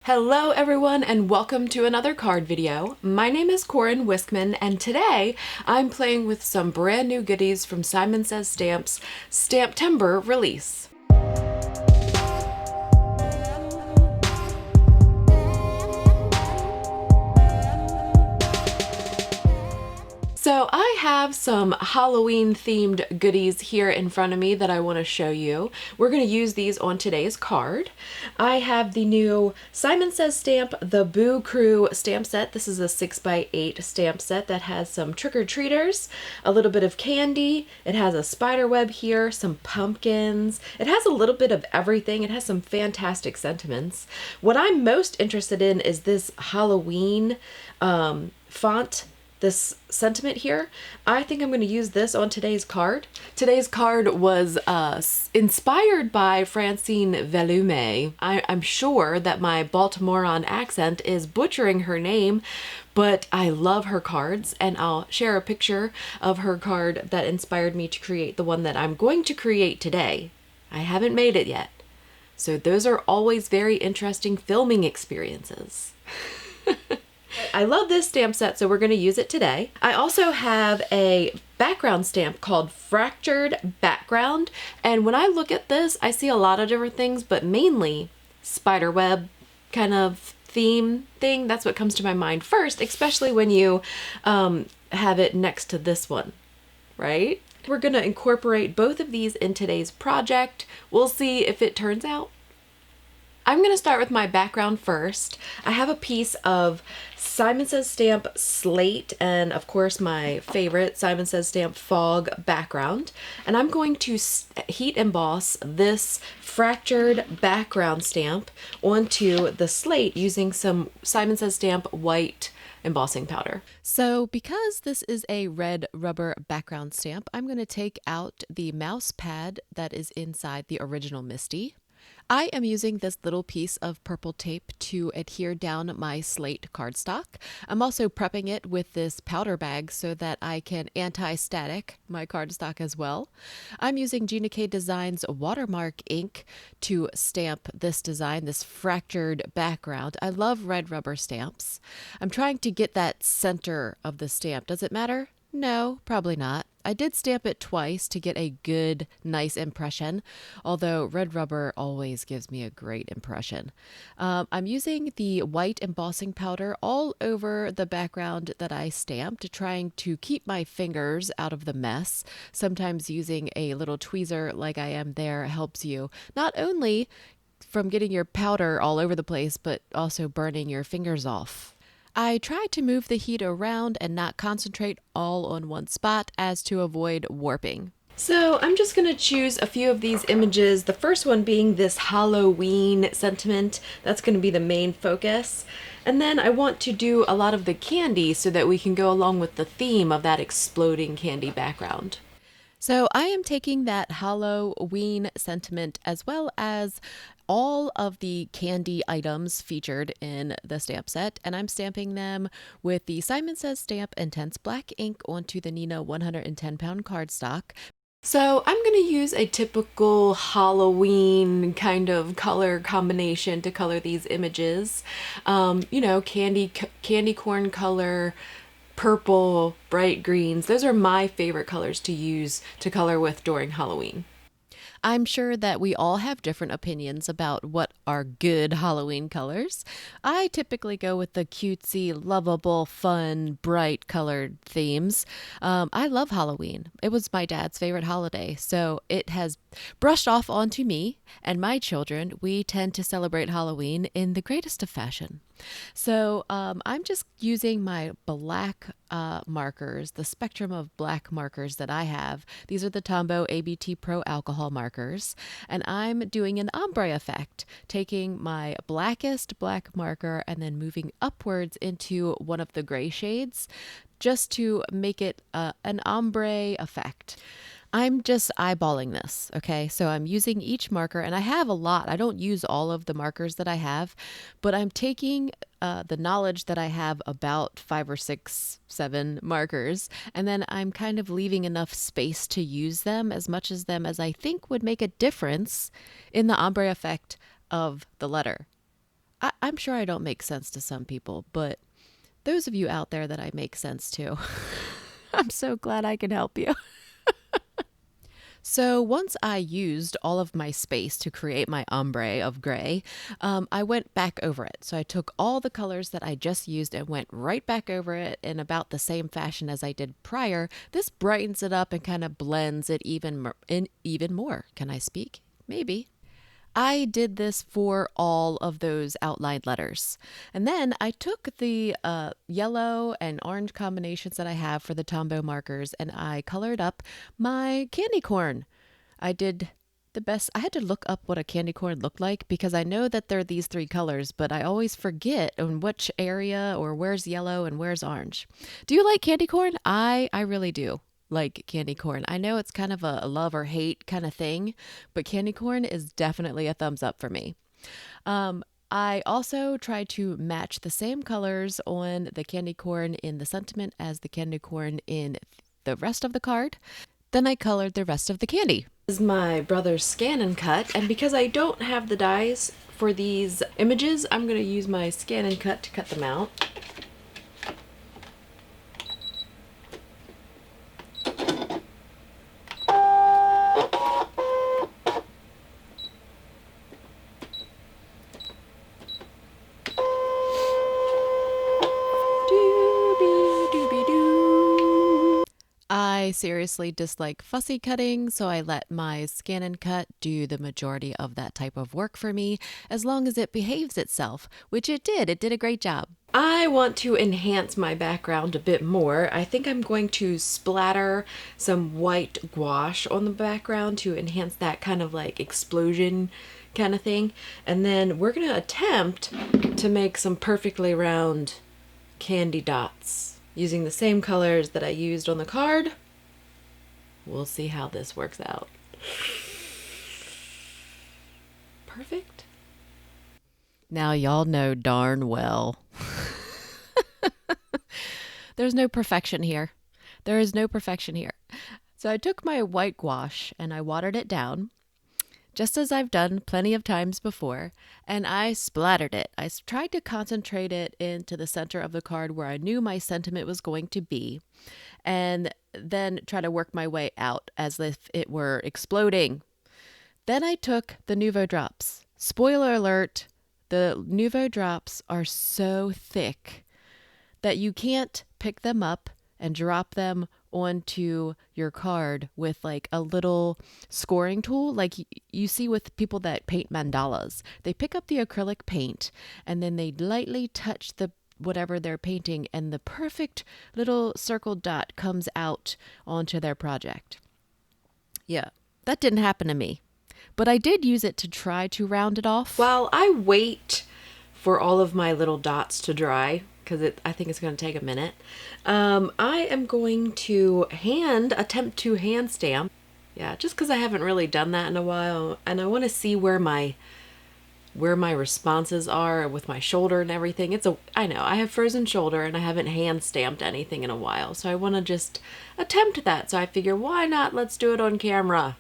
Hello everyone and welcome to another card video. My name is Koren Wiskman and today I'm playing with some brand new goodies from Simon Says Stamp's Stamptember release. So I have some Halloween themed goodies here in front of me that I want to show you. We're going to use these on today's card. I have the new Simon Says Stamp The Boo Crew stamp set. This is a 6x8 stamp set that has some trick-or-treaters, a little bit of candy. It has a spider web here, some pumpkins. It has a little bit of everything. It has some fantastic sentiments. What I'm most interested in is this Halloween font. This sentiment here. I think I'm going to use this on today's card. Today's card was inspired by Francine Velume. I'm sure that my Baltimorean accent is butchering her name, but I love her cards, and I'll share a picture of her card that inspired me to create the one that I'm going to create today. I haven't made it yet. So those are always very interesting filming experiences. I love this stamp set, so we're going to use it today. I also have a background stamp called Fractured Background, and when I look at this, I see a lot of different things, but mainly spiderweb kind of theme thing. That's what comes to my mind first, especially when you have it next to this one, right? We're going to incorporate both of these in today's project. We'll see if it turns out. I'm going to start with my background first. I have a piece of Simon Says Stamp Slate and of course my favorite Simon Says Stamp Fog background. And I'm going to heat emboss this fractured background stamp onto the slate using some Simon Says Stamp white embossing powder. So because this is a red rubber background stamp, I'm going to take out the mouse pad that is inside the original Misty. I am using this little piece of purple tape to adhere down my slate cardstock. I'm also prepping it with this powder bag so that I can anti-static my cardstock as well. I'm using Gina Design's Watermark ink to stamp this design, this fractured background. I love red rubber stamps. I'm trying to get that center of the stamp. Does it matter? No, probably not. I did stamp it twice to get a good, nice impression, although red rubber always gives me a great impression. I'm using the white embossing powder all over the background that I stamped, trying to keep my fingers out of the mess. Sometimes using a little tweezer like I am there helps you not only from getting your powder all over the place, but also burning your fingers off. I try to move the heat around and not concentrate all on one spot as to avoid warping. So I'm just going to choose a few of these images, the first one being this Halloween sentiment. That's going to be the main focus. And then I want to do a lot of the candy so that we can go along with the theme of that exploding candy background. So I am taking that Halloween sentiment as well as all of the candy items featured in the stamp set, and I'm stamping them with the Simon Says Stamp Intense Black ink onto the Neenah 110-pound cardstock. So I'm going to use a typical Halloween kind of color combination to color these images. You know, candy corn color, purple, bright greens. Those are my favorite colors to use to color with during Halloween. I'm sure that we all have different opinions about what are good Halloween colors. I typically go with the cutesy, lovable, fun, bright colored themes. I love Halloween. It was my dad's favorite holiday, so it has brushed off onto me and my children. We tend to celebrate Halloween in the greatest of fashion. So I'm just using my black markers, the spectrum of black markers that I have. These are the Tombow ABT Pro alcohol markers, and I'm doing an ombre effect, taking my blackest black marker and then moving upwards into one of the gray shades just to make it an ombre effect. I'm just eyeballing this, okay? So I'm using each marker, and I have a lot. I don't use all of the markers that I have, but I'm taking the knowledge that I have about 5 or 6, 7 markers, and then I'm kind of leaving enough space to use them, as much as them as I think would make a difference in the ombre effect of the letter. I'm sure I don't make sense to some people, but those of you out there that I make sense to, I'm so glad I can help you. So once I used all of my space to create my ombre of gray, I went back over it. So I took all the colors that I just used and went right back over it in about the same fashion as I did prior. This brightens it up and kind of blends it even more. Can I speak? Maybe. I did this for all of those outlined letters. And then I took the yellow and orange combinations that I have for the Tombow markers and I colored up my candy corn. I did the best. I had to look up what a candy corn looked like because I know that there are these three colors, but I always forget in which area or where's yellow and where's orange. Do you like candy corn? I really do like candy corn. I know it's kind of a love or hate kind of thing, but candy corn is definitely a thumbs up for me. I also tried to match the same colors on the candy corn in the sentiment as the candy corn in the rest of the card. Then I colored the rest of the candy. This is my brother's scan and cut, and because I don't have the dies for these images, I'm going to use my scan and cut to cut them out. I seriously dislike fussy cutting, so I let my scan and cut do the majority of that type of work for me, as long as it behaves itself, which it did. It did a great job. I want to enhance my background a bit more. I think I'm going to splatter some white gouache on the background to enhance that kind of like explosion kind of thing. And then we're going to attempt to make some perfectly round candy dots using the same colors that I used on the card. We'll see how this works out. Perfect. Now y'all know darn well. There's no perfection here. There is no perfection here. So I took my white gouache and I watered it down, just as I've done plenty of times before, and I splattered it. I tried to concentrate it into the center of the card where I knew my sentiment was going to be, and then try to work my way out as if it were exploding. Then I took the Nuvo drops. Spoiler alert, the Nuvo drops are so thick that you can't pick them up and drop them onto your card with like a little scoring tool like you see with people that paint mandalas. They pick up the acrylic paint and then they lightly touch the whatever they're painting and the perfect little circle dot comes out onto their project. Yeah, that didn't happen to me, but I did use it to try to round it off. While I wait for all of my little dots to dry, because I think it's going to take a minute, I am going to attempt to hand stamp. Yeah, just because I haven't really done that in a while, and I want to see where my responses are with my shoulder and everything. I know I have frozen shoulder and I haven't hand stamped anything in a while, so I want to just attempt that. So I figure, why not? Let's do it on camera.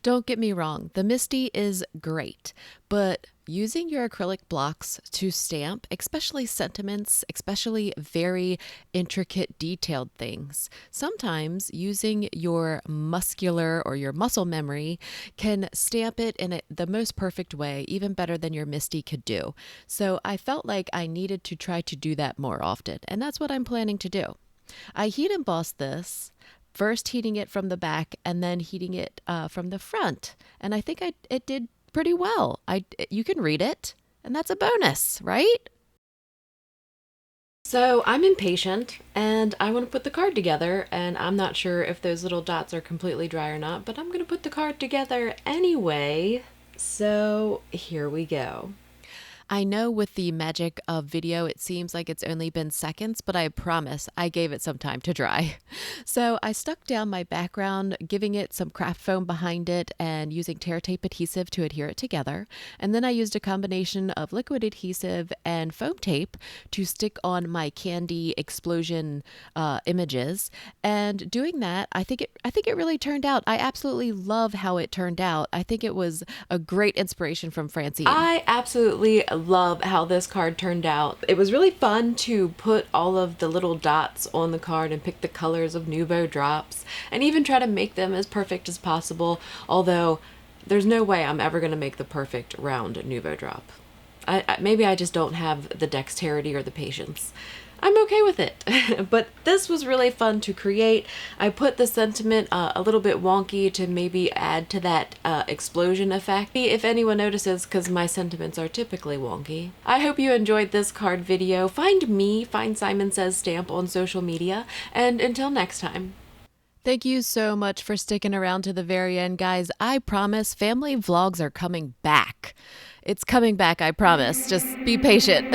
Don't get me wrong, the Misty is great, but using your acrylic blocks to stamp, especially sentiments, especially very intricate, detailed things, sometimes using your muscular or your muscle memory can stamp it in the most perfect way, even better than your Misty could do. So I felt like I needed to try to do that more often, and that's what I'm planning to do. I heat embossed this, first heating it from the back and then heating it from the front. And I think it did pretty well. You can read it, and that's a bonus, right? So I'm impatient and I want to put the card together, and I'm not sure if those little dots are completely dry or not, but I'm going to put the card together anyway. So here we go. I know with the magic of video, it seems like it's only been seconds, but I promise I gave it some time to dry. So I stuck down my background, giving it some craft foam behind it and using Tear Tape adhesive to adhere it together. And then I used a combination of liquid adhesive and foam tape to stick on my candy explosion images. And doing that, I think it really turned out. I absolutely love how it turned out. I think it was a great inspiration from Francine. I absolutely love how this card turned out. It was really fun to put all of the little dots on the card and pick the colors of Nuvo drops and even try to make them as perfect as possible, although there's no way I'm ever going to make the perfect round Nuvo drop. Maybe I just don't have the dexterity or the patience. I'm okay with it. But this was really fun to create. I put the sentiment a little bit wonky to maybe add to that explosion effect. If anyone notices, because my sentiments are typically wonky. I hope you enjoyed this card video. Find me, find Simon Says Stamp on social media, and until next time. Thank you so much for sticking around to the very end, guys. I promise family vlogs are coming back. It's coming back, I promise. Just be patient.